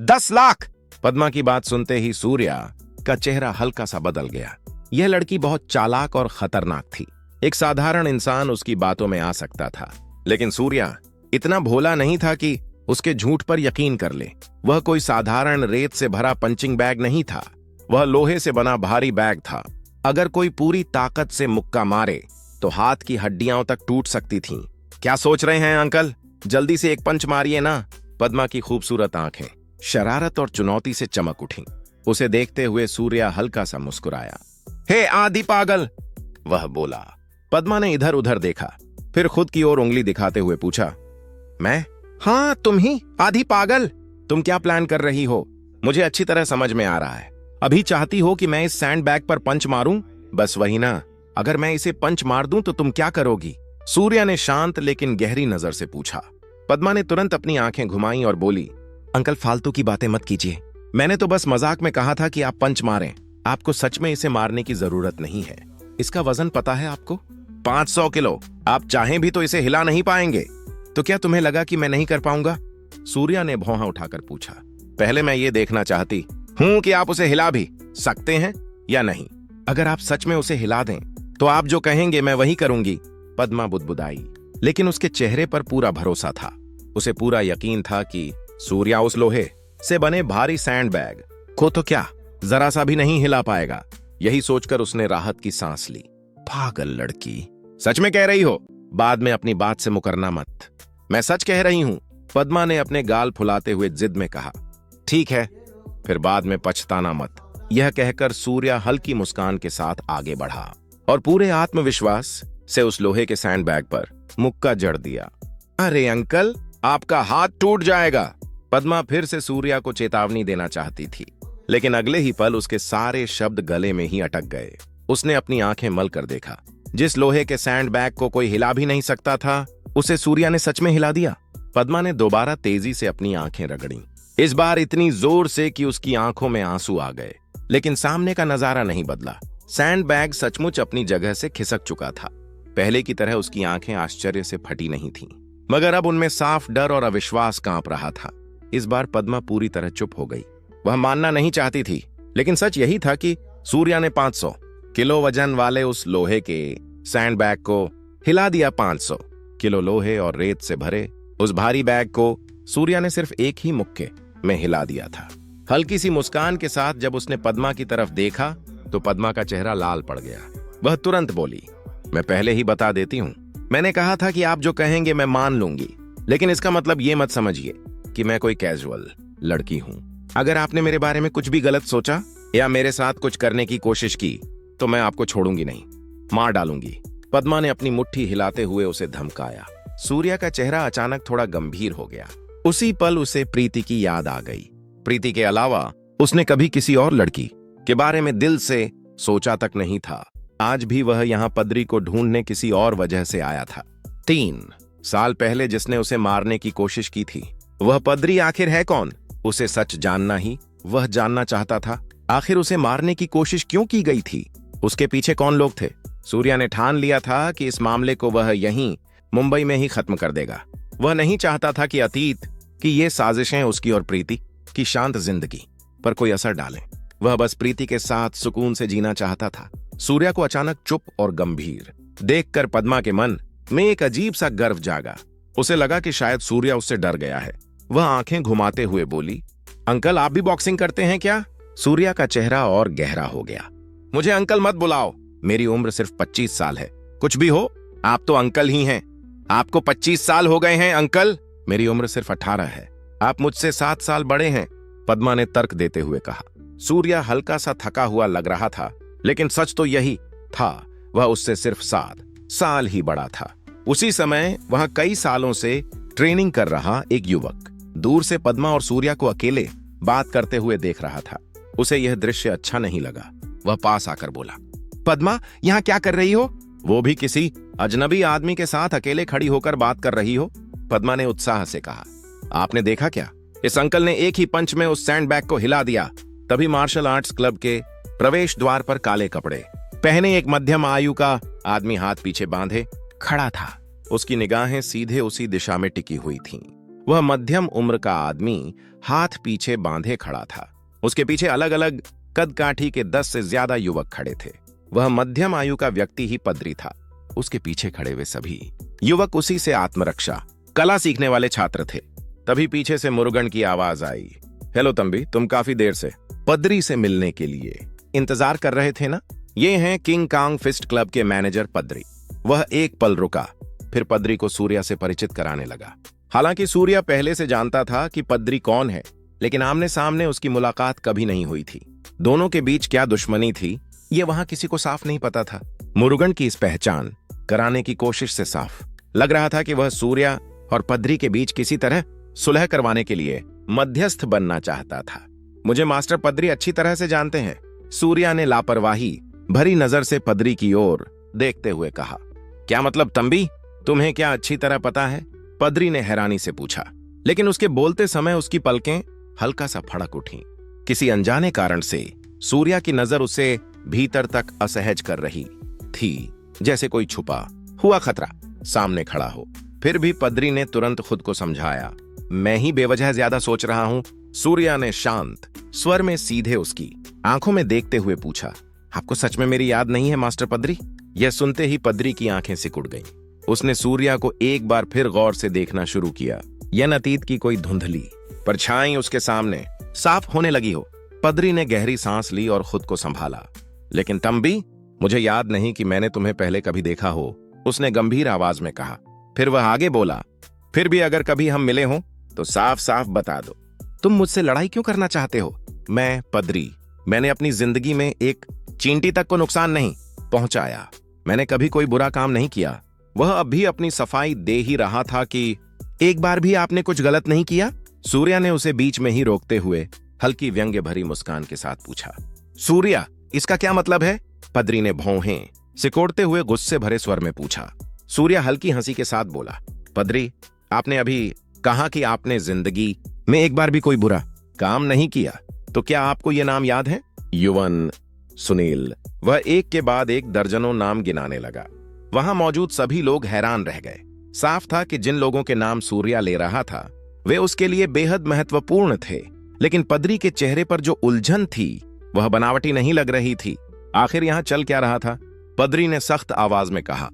10 लाख। पद्मा की बात सुनते ही सूर्या का चेहरा हल्का सा बदल गया। यह लड़की बहुत चालाक और खतरनाक थी। एक साधारण इंसान उसकी बातों में आ सकता था, लेकिन सूर्या इतना भोला नहीं था कि उसके झूठ पर यकीन कर ले। वह कोई साधारण रेत से भरा पंचिंग बैग नहीं था, वह लोहे से बना भारी बैग था। अगर कोई पूरी ताकत से मुक्का मारे तो हाथ की हड्डियां तक टूट सकती थीं। क्या सोच रहे हैं अंकल, जल्दी से एक पंच मारिए ना। पद्मा की खूबसूरत आंखें शरारत और चुनौती से चमक उठीं। उसे देखते हुए सूर्या हल्का सा मुस्कुराया। हे आदि पागल, वह बोला। पद्मा ने इधर उधर देखा, फिर खुद की ओर उंगली दिखाते हुए पूछा, मैं? हाँ तुम ही, आदि पागल। तुम क्या प्लान कर रही हो? मुझे अच्छी तरह समझ में आ रहा है। अभी चाहती हो कि मैं इस सैंड बैग पर पंच मारूं? बस वही ना। अगर मैं इसे पंच मार दूं तो तुम क्या करोगी? सूर्या ने शांत लेकिन गहरी नजर से पूछा। पद्मा ने तुरंत अपनी आंखें घुमाई और बोली, अंकल फालतू की बातें मत कीजिए। मैंने तो बस मजाक में कहा था कि आप पंच मारें। आपको सच में इसे मारने की जरूरत नहीं है। इसका वजन पता है आपको? 500 किलो। आप चाहें भी तो इसे हिला नहीं पाएंगे। तो क्या तुम्हें लगा कि मैं नहीं कर पाऊंगा? सूर्या ने भौंहा उठाकर पूछा। पहले मैं ये देखना चाहती हूं कि आप उसे हिला भी सकते हैं या नहीं। अगर आप सच में उसे हिला दें तो आप जो कहेंगे मैं वही करूंगी। पद्मा बुदबुदाई, लेकिन उसके चेहरे पर पूरा भरोसा था। उसे पूरा यकीन था कि सूर्या उस लोहे से बने भारी सैंड बैग को तो क्या जरा सा भी नहीं हिला पाएगा। यही सोचकर उसने राहत की सांस ली। पागल लड़की, सच में कह रही हो? बाद में अपनी बात से मुकरना मत। मैं सच कह रही हूं, पद्मा ने अपने गाल फुलाते हुए जिद में कहा। ठीक है, फिर बाद में पछताना मत। यह कहकर सूर्या हल्की मुस्कान के साथ आगे बढ़ा और पूरे आत्मविश्वास से उस लोहे के सैंड बैग पर मुक्का जड़ दिया। अरे अंकल, आपका हाथ टूट जाएगा। पद्मा फिर से सूर्या को चेतावनी देना चाहती थी, लेकिन अगले ही पल उसके सारे शब्द गले में ही अटक गए। उसने अपनी आंखें मल कर देखा। जिस लोहे के सैंड बैग को कोई हिला भी नहीं सकता था, उसे सूर्या ने सच में हिला दिया। पद्मा ने दोबारा तेजी से अपनी आंखें रगड़ी, इस बार इतनी जोर से कि उसकी आंखों में आंसू आ गए। लेकिन सामने का नजारा नहीं बदला। सैंड बैग सचमुच अपनी जगह से खिसक चुका था। पहले की तरह उसकी आंखें आश्चर्य से फटी नहीं थीं, मगर अब उनमें साफ डर और अविश्वास कांप रहा था। इस बार पद्मा पूरी तरह चुप हो गई। वह मानना नहीं चाहती थी, लेकिन सच यही था कि सूर्या ने 500 किलो वजन वाले उस लोहे के सैंड बैग को हिला दिया। 500 किलो लोहे और रेत से भरे उस भारी बैग को सूर्या ने सिर्फ एक ही मुक्के में हिला दिया था। हल्की सी मुस्कान के साथ जब उसने पद्मा की तरफ देखा तो पद्मा का चेहरा लाल पड़ गया। वह तुरंत बोली, मैं पहले ही बता देती हूँ, मैंने कहा था कि आप जो कहेंगे मैं मान लूंगी, लेकिन इसका मतलब ये मत समझिए कि मैं कोई कैजुअल लड़की हूँ। अगर आपने मेरे बारे में कुछ भी गलत सोचा या मेरे साथ कुछ करने की कोशिश की तो मैं आपको छोड़ूंगी नहीं, मार डालूंगी। पद्मा ने अपनी मुट्ठी हिलाते हुए उसे धमकाया। सूर्या का चेहरा अचानक थोड़ा गंभीर हो गया। उसी पल उसे प्रीति की याद आ गई। प्रीति के अलावा उसने कभी किसी और लड़की के बारे में दिल से सोचा तक नहीं था। आज भी वह यहाँ पद्री को ढूंढने किसी और वजह से आया था। 3 साल पहले जिसने उसे मारने की कोशिश की थी, वह पद्री आखिर है कौन? उसे सच जानना ही वह जानना चाहता था। आखिर उसे मारने की कोशिश क्यों की गई थी? उसके पीछे कौन लोग थे? सूर्या ने ठान लिया था कि इस मामले को वह यहीं मुंबई में ही खत्म कर देगा। वह नहीं चाहता था कि अतीत की ये साजिशें उसकी और प्रीति की शांत जिंदगी पर कोई असर डालें। वह बस प्रीति के साथ सुकून से जीना चाहता था। सूर्या को अचानक चुप और गंभीर देखकर पद्मा के मन में एक अजीब सा गर्व जागा। उसे लगा कि शायद सूर्या उससे डर गया है। वह आंखें घुमाते हुए बोली, अंकल आप भी बॉक्सिंग करते हैं क्या? सूर्या का चेहरा और गहरा हो गया। मुझे अंकल मत बुलाओ, मेरी उम्र सिर्फ 25 साल है। कुछ भी हो, आप तो अंकल ही हैं। आपको 25 साल हो गए हैं अंकल। मेरी उम्र सिर्फ 18 है। आप मुझसे 7 साल बड़े हैं, पद्मा ने तर्क देते हुए कहा। सूर्या हल्का सा थका हुआ लग रहा था, लेकिन सच तो यही था, वह उससे सिर्फ 7 साल ही बड़ा था। उसी समय वहां कई सालों से ट्रेनिंग कर रहा एक युवक दूर से पद्मा और सूर्या को अकेले बात करते हुए देख रहा था। उसे यह दृश्य अच्छा नहीं लगा। वह पास आकर बोला, पद्मा यहाँ क्या कर रही हो? वो भी किसी अजनबी आदमी के साथ अकेले खड़ी होकर बात कर रही हो? पद्मा ने उत्साह से कहा, आपने देखा क्या? इस अंकल ने एक ही पंच में उस सैंड बैग को हिला दिया। तभी मार्शल आर्ट्स क्लब के प्रवेश द्वार पर काले कपड़े पहने एक मध्यम आयु का आदमी हाथ पीछे बांधे खड़ा था। उसकी निगाहें सीधे उसी दिशा में टिकी हुई थीं। वह मध्यम उम्र का आदमी हाथ पीछे बांधे खड़ा था। उसके पीछे अलग अलग कद काठी के 10 से ज्यादा युवक खड़े थे। वह मध्यम आयु का व्यक्ति ही पदरी था। उसके पीछे खड़े हुए सभी युवक उसी से आत्मरक्षा कला सीखने वाले छात्र थे। तभी पीछे से मुरुगन की आवाज आई, हेलो तंबी, तुम काफी देर से पदरी से मिलने के लिए इंतजार कर रहे थे ना? ये हैं किंग कांग फिस्ट क्लब के मैनेजर पदरी। वह एक पल रुका, फिर पदरी को सूर्या से परिचित कराने लगा। हालांकि सूर्या पहले से जानता था कि पदरी कौन है, लेकिन आमने सामने उसकी मुलाकात कभी नहीं हुई थी। दोनों के बीच क्या दुश्मनी थी, ये वहां किसी को साफ नहीं पता था। मुरुगन की इस पहचान कराने की कोशिश से साफ लग रहा था कि वह सूर्या और पदरी के बीच किसी तरह सुलह करवाने के लिए मध्यस्थ बनना चाहता था। मुझे मास्टर पदरी अच्छी तरह से जानते हैं, सूर्या ने लापरवाही भरी नजर से पदरी की ओर देखते हुए कहा। क्या मतलब तंबी, तुम्हें क्या अच्छी तरह पता है? पदरी ने हैरानी से पूछा, लेकिन उसके बोलते समय उसकी पलकें हल्का सा फड़क उठी। किसी अनजाने कारण से सूर्या की नजर उसे भीतर तक असहज कर रही थी, जैसे कोई छुपा हुआ खतरा सामने खड़ा हो। फिर भी पदरी ने तुरंत खुद को समझाया, मैं ही बेवजह ज्यादा सोच रहा हूं। सूर्या ने शांत स्वर में सीधे उसकी आंखों में देखते हुए पूछा, आपको सच में मेरी याद नहीं है मास्टर पदरी? यह सुनते ही पदरी की आंखें सिकुड़ गईं। उसने सूर्या को एक बार फिर गौर से देखना शुरू किया। यह अतीत की कोई धुंधली परछाई उसके सामने साफ होने लगी हो। पदरी ने गहरी सांस ली और खुद को संभाला। लेकिन तंबी, मुझे याद नहीं कि मैंने तुम्हें पहले कभी देखा हो, उसने गंभीर आवाज में कहा। फिर वह आगे बोला, फिर भी अगर कभी हम मिले हों तो साफ साफ बता दो, तुम मुझसे लड़ाई क्यों करना चाहते हो? मैं पदरी, मैंने अपनी जिंदगी में एक चींटी तक को नुकसान नहीं पहुंचाया। मैंने कभी कोई बुरा काम नहीं किया। वह अब भी अपनी सफाई दे ही रहा था कि एक बार भी आपने कुछ गलत नहीं किया? सूर्या ने उसे बीच में ही रोकते हुए हल्की व्यंग्य भरी मुस्कान के साथ पूछा। सूर्या, इसका क्या मतलब है? पदरी ने भौहें सिकोड़ते हुए गुस्से भरे स्वर में पूछा। सूर्या हल्की हंसी के साथ बोला, पदरी, आपने अभी कहा कि आपने जिंदगी में एक बार भी कोई बुरा काम नहीं किया, तो क्या आपको ये नाम याद है? युवन, सुनील। वह एक के बाद एक दर्जनों नाम गिनाने लगा। वहां मौजूद सभी लोग हैरान रह गए। साफ था कि जिन लोगों के नाम सूर्या ले रहा था वे उसके लिए बेहद महत्वपूर्ण थे, लेकिन पदरी के चेहरे पर जो उलझन थी वह बनावटी नहीं लग रही थी। आखिर यहां चल क्या रहा था? पदरी ने सख्त आवाज में कहा,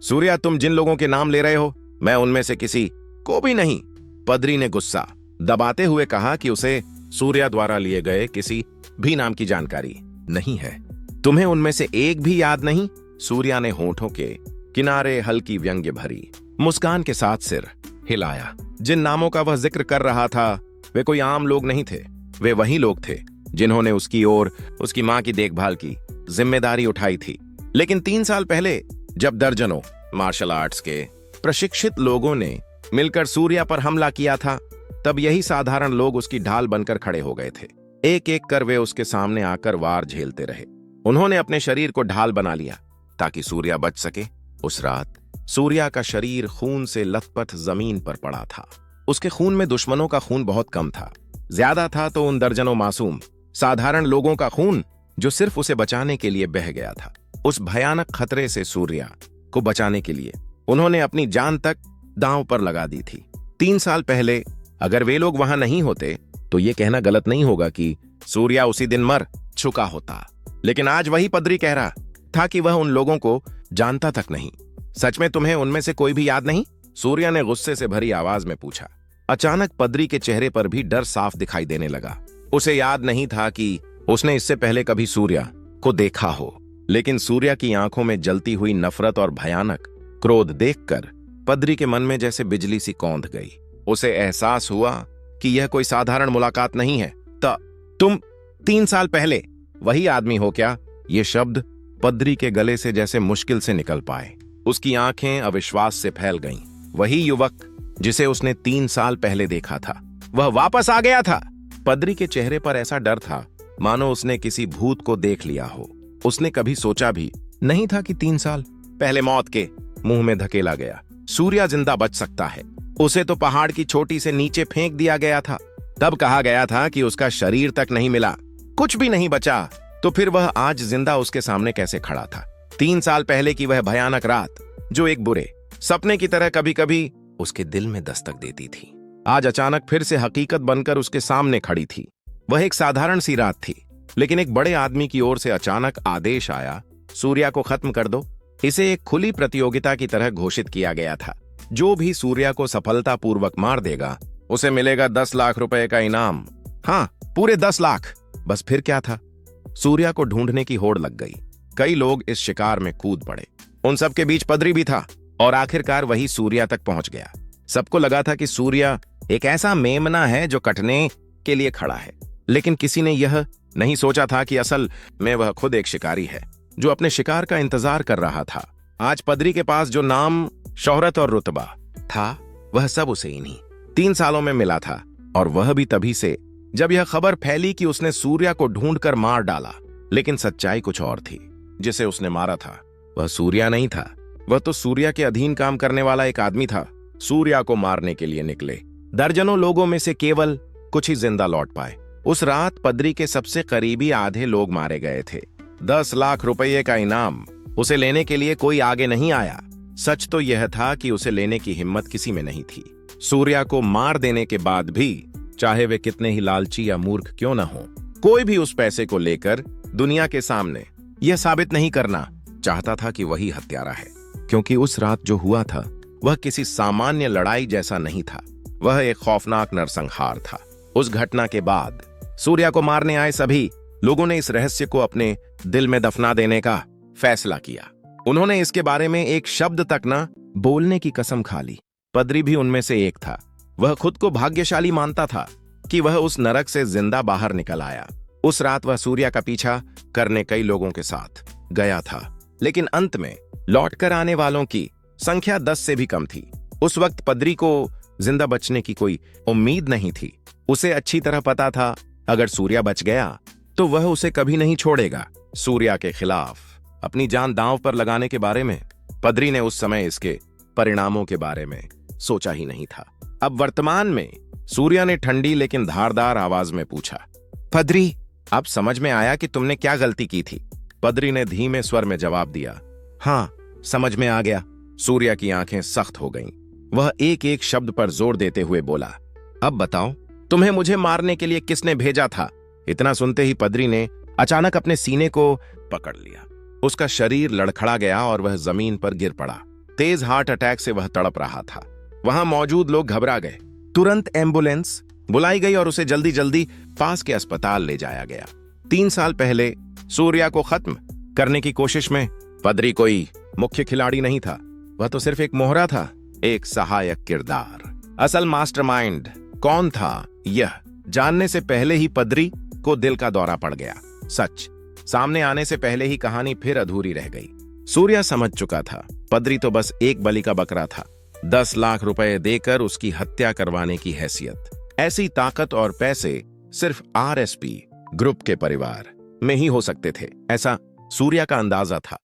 सूर्या, तुम जिन लोगों के नाम ले रहे हो, मैं उनमें से किसी को भी नहीं। पदरी ने गुस्सा दबाते हुए कहा कि उसे सूर्या द्वारा लिए गए किसी भी नाम की जानकारी नहीं है। तुम्हें उनमें से एक भी याद नहीं? सूर्या ने होठों के किनारे हल्की व्यंग्य भरी मुस्कान के साथ सिर हिलाया। जिन नामों का वह जिक्र कर रहा था वे कोई आम लोग नहीं थे। वे वही लोग थे जिन्होंने उसकी और उसकी मां की देखभाल की जिम्मेदारी उठाई थी। लेकिन 3 साल पहले जब दर्जनों मार्शल आर्ट्स के प्रशिक्षित लोगों ने मिलकर सूर्या पर हमला किया था, तब यही साधारण लोग उसकी ढाल बनकर खड़े हो गए थे। एक एक कर वे उसके सामने आकर वार झेलते रहे। उन्होंने अपने शरीर को ढाल बना लिया ताकि सूर्या बच सके। उस रात सूर्या का शरीर खून से लथपथ जमीन पर पड़ा था। उसके खून में दुश्मनों का खून बहुत कम था, ज्यादा था तो उन दर्जनों मासूम साधारण लोगों का खून जो सिर्फ उसे बचाने के लिए बह गया था। उस भयानक खतरे से सूर्या को बचाने के लिए उन्होंने अपनी जान तक दांव पर लगा दी थी। 3 साल पहले अगर वे लोग वहां नहीं होते तो ये कहना गलत नहीं होगा कि सूर्या उसी दिन मर चुका होता। लेकिन आज वही पदरी कह रहा था कि वह उन लोगों को जानता तक नहीं। सच में तुम्हें उनमें से कोई भी याद नहीं? सूर्या ने गुस्से से भरी आवाज में पूछा। अचानक पदरी के चेहरे पर भी डर साफ दिखाई देने लगा। उसे याद नहीं था कि उसने इससे पहले कभी सूर्या को देखा हो, लेकिन सूर्या की आंखों में जलती हुई नफरत और भयानक क्रोध देखकर पदरी के मन में जैसे बिजली सी कौंध गई। उसे एहसास हुआ कि यह कोई साधारण मुलाकात नहीं है। तुम 3 साल पहले वही आदमी हो क्या? ये शब्द पदरी के गले से जैसे मुश्किल से निकल पाए। उसकी आंखें अविश्वास से फैल गईं। वही युवक जिसे उसने 3 साल पहले देखा था, वह वापस आ गया था। पदरी के चेहरे पर ऐसा डर था मानो उसने किसी भूत को देख लिया हो। उसने कभी सोचा भी नहीं था कि 3 साल पहले मौत के मुंह में धकेला गया सूर्या जिंदा बच सकता है। उसे तो पहाड़ की चोटी से नीचे फेंक दिया गया था। तब कहा गया था कि उसका शरीर तक नहीं मिला, कुछ भी नहीं बचा, तो फिर वह आज जिंदा उसके सामने कैसे खड़ा था? 3 साल पहले की वह भयानक रात जो एक बुरे सपने की तरह कभी कभी उसके दिल में दस्तक देती थी। आज अचानक फिर से हकीकत बनकर उसके सामने खड़ी थी। वह एक साधारण सी रात थी, लेकिन एक बड़े आदमी की ओर से अचानक आदेश आया, सूर्या को खत्म कर दो। इसे एक खुली प्रतियोगिता की तरह घोषित किया गया था। जो भी सूर्या को सफलतापूर्वक मार देगा उसे मिलेगा 10 लाख रुपए का इनाम। हाँ, पूरे 10 लाख। बस फिर क्या था? सूर्या को ढूंढने की होड़ लग गई। कई लोग इस शिकार में कूद पड़े। उन सबके बीच पदरी भी था और आखिरकार वही सूर्या तक पहुंच गया। सबको लगा था कि सूर्या एक ऐसा मेमना है जो कटने के लिए खड़ा है, लेकिन किसी ने यह नहीं सोचा था कि असल में वह खुद एक शिकारी है जो अपने शिकार का इंतजार कर रहा था। आज पदरी के पास जो नाम, शोहरत और रुतबा था, वह सब उसे इन्हीं 3 सालों में मिला था, और वह भी तभी से जब यह खबर फैली कि उसने सूर्या को ढूंढकर मार डाला। लेकिन सच्चाई कुछ और थी। जिसे उसने मारा था वह सूर्या नहीं था, वह तो सूर्या के अधीन काम करने वाला एक आदमी था। सूर्या को मारने के लिए निकले दर्जनों लोगों में से केवल कुछ ही जिंदा लौट पाए। उस रात पदरी के सबसे करीबी आधे लोग मारे गए थे। 10 लाख रुपये का इनाम, उसे लेने के लिए कोई आगे नहीं आया। सच तो यह था कि उसे लेने की हिम्मत किसी में नहीं थी। सूर्या को मार देने के बाद भी, चाहे वे कितने ही लालची या मूर्ख क्यों न हो, कोई भी उस पैसे को लेकर दुनिया के सामने यह साबित नहीं करना चाहता था कि वही हत्यारा है। क्योंकि उस रात जो हुआ था वह किसी सामान्य लड़ाई जैसा नहीं था, वह एक खौफनाक नरसंहार था। उस घटना के बाद सूर्या को मारने आए सभी लोगों ने इस रहस्य को अपने दिल में दफना देने का फैसला किया। उन्होंने इसके बारे में एक शब्द तक न बोलने की कसम खा ली। पदरी भी उनमें से एक था। वह खुद को भाग्यशाली मानता था कि वह उस नरक से जिंदा बाहर निकल आया। उस रात वह सूर्या का पीछा करने कई लोगों के साथ गया था, लेकिन अंत में लौटकर आने वालों की संख्या 10 से भी कम थी। उस वक्त पदरी को जिंदा बचने की कोई उम्मीद नहीं थी। उसे अच्छी तरह पता था अगर सूर्या बच गया तो वह उसे कभी नहीं छोड़ेगा। सूर्या के खिलाफ अपनी जान दांव पर लगाने के बारे में पदरी ने उस समय इसके परिणामों के बारे में सोचा ही नहीं था। अब वर्तमान में सूर्या ने ठंडी लेकिन धारदार आवाज में पूछा, पदरी, अब समझ में आया कि तुमने क्या गलती की थी? पदरी ने धीमे स्वर में जवाब दिया, हाँ, समझ में आ गया। सूर्या की आंखें सख्त हो गईं। वह एक एक शब्द पर जोर देते हुए बोला, अब बताओ, तुम्हें मुझे मारने के लिए किसने भेजा था? इतना सुनते ही पदरी ने अचानक अपने सीने को पकड़ लिया। उसका शरीर लड़खड़ा गया और वह जमीन पर गिर पड़ा। तेज हार्ट अटैक से वह तड़प रहा था। वहां मौजूद लोग घबरा गए। तुरंत एम्बुलेंस बुलाई गई और उसे जल्दी जल्दी पास के अस्पताल ले जाया गया। 3 साल पहले सूर्या को खत्म करने की कोशिश में पदरी कोई मुख्य खिलाड़ी नहीं था, वह तो सिर्फ एक मोहरा था, एक सहायक किरदार। असल मास्टरमाइंड कौन था, यह जानने से पहले ही पदरी को दिल का दौरा पड़ गया। सच सामने आने से पहले ही कहानी फिर अधूरी रह गई। सूर्या समझ चुका था पदरी तो बस एक बलि का बकरा था। 10 लाख रुपए देकर उसकी हत्या करवाने की हैसियत, ऐसी ताकत और पैसे सिर्फ आरएसपी ग्रुप के परिवार में ही हो सकते थे, ऐसा सूर्या का अंदाजा था।